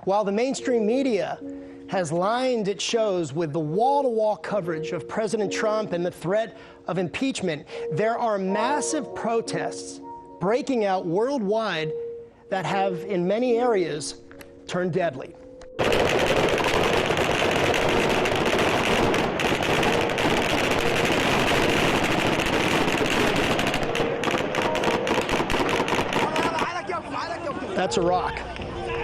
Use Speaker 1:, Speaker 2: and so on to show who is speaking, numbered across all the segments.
Speaker 1: While the mainstream media has lined its shows with the wall-to-wall coverage of President Trump and the threat of impeachment, there are massive protests breaking out worldwide that have, in many areas, turned deadly. That's Iraq,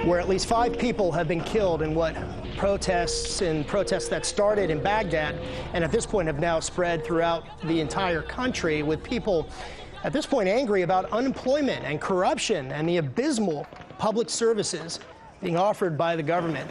Speaker 1: where at least 5 people have been killed in what protests that started in Baghdad and at this point have now spread throughout the entire country, with people at this point angry about unemployment and corruption and the abysmal public services being offered by the government.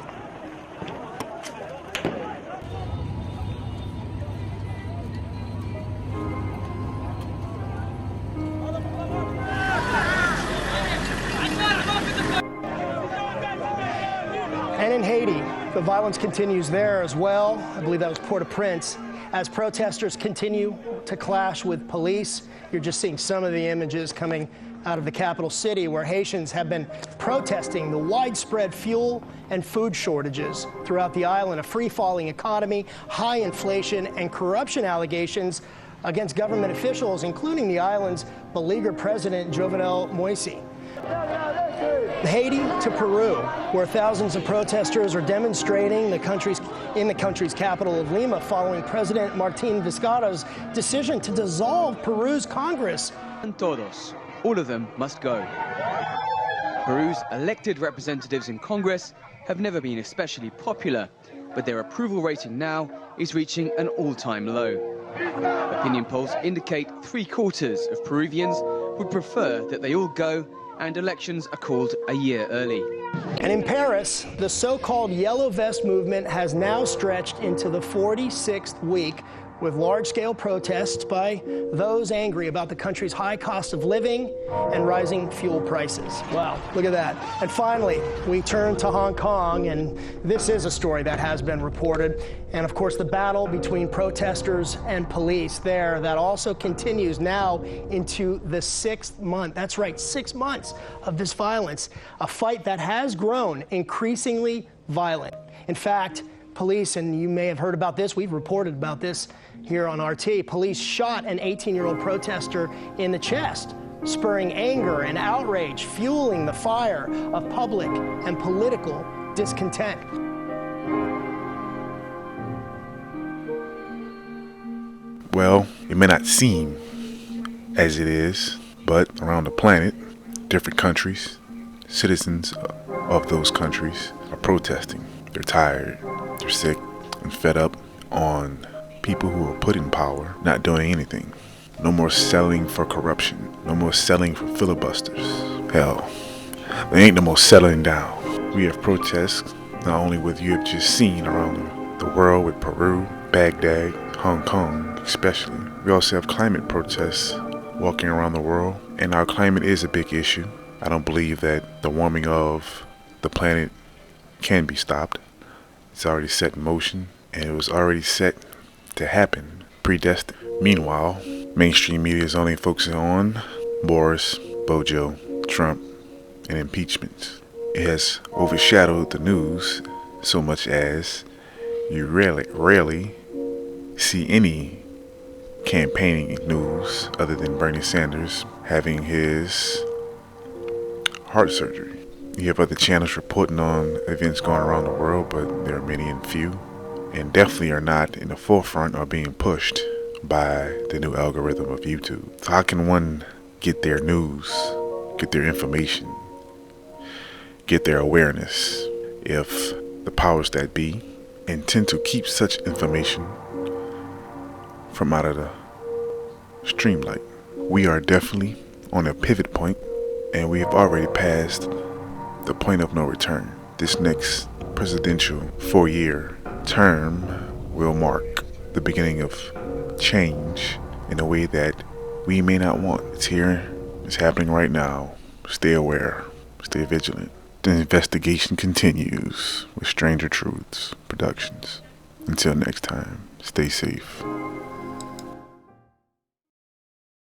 Speaker 1: And in Haiti, the violence continues there as well. I believe that was Port-au-Prince. As protesters continue to clash with police, you're just seeing some of the images coming out of the capital city, where Haitians have been protesting the widespread fuel and food shortages throughout the island, a free-falling economy, high inflation, and corruption allegations against government officials, including the island's beleaguered president, Jovenel Moïse. Haiti to Peru, where thousands of protesters are demonstrating in the country's capital of Lima following President Martín Vizcarra's decision to dissolve Peru's Congress.
Speaker 2: And todos, all of them must go. Peru's elected representatives in Congress have never been especially popular, but their approval rating now is reaching an all-time low. Opinion polls indicate 3/4 of Peruvians would prefer that they all go, and elections are called a year early.
Speaker 1: And in Paris, the so-called Yellow Vest movement has now stretched into the 46th week, with large-scale protests by those angry about the country's high cost of living and rising fuel prices. Wow, look at that. And finally, we turn to Hong Kong, and this is a story that has been reported. And of course, the battle between protesters and police there, that also continues now into the 6th month. That's right, 6 months of this violence, a fight that has grown increasingly violent. In fact, police, and you may have heard about this, we've reported about this here on RT, police shot an 18-year-old protester in the chest, spurring anger and outrage, fueling the fire of public and political discontent.
Speaker 3: Well, it may not seem as it is, but around the planet, different countries, citizens of those countries are protesting. They're tired, they're sick, and fed up on people who are put in power not doing anything. No more selling for corruption. No more selling for filibusters. Hell, there ain't no more settling down. We have protests, not only what you have just seen around the world with Peru, Baghdad, Hong Kong especially. We also have climate protests walking around the world, and our climate is a big issue. I don't believe that the warming of the planet can be stopped. It's already set in motion, and it was already set to happen, predestined. Meanwhile, mainstream media is only focusing on Boris, Bojo, Trump, and impeachment. It has overshadowed the news so much as you rarely see any campaigning news other than Bernie Sanders having his heart surgery. You have other channels reporting on events going around the world, but there are many and few, and definitely are not in the forefront or being pushed by the new algorithm of YouTube. So how can one get their news, get their information, get their awareness if the powers that be intend to keep such information from out of the streamlight? We are definitely on a pivot point, and we have already passed the point of no return. This next presidential 4-year term will mark the beginning of change in a way that we may not want. It's here, it's happening right now. Stay aware, stay vigilant. The investigation continues with StrangerTruths Productions. Until next time, stay safe.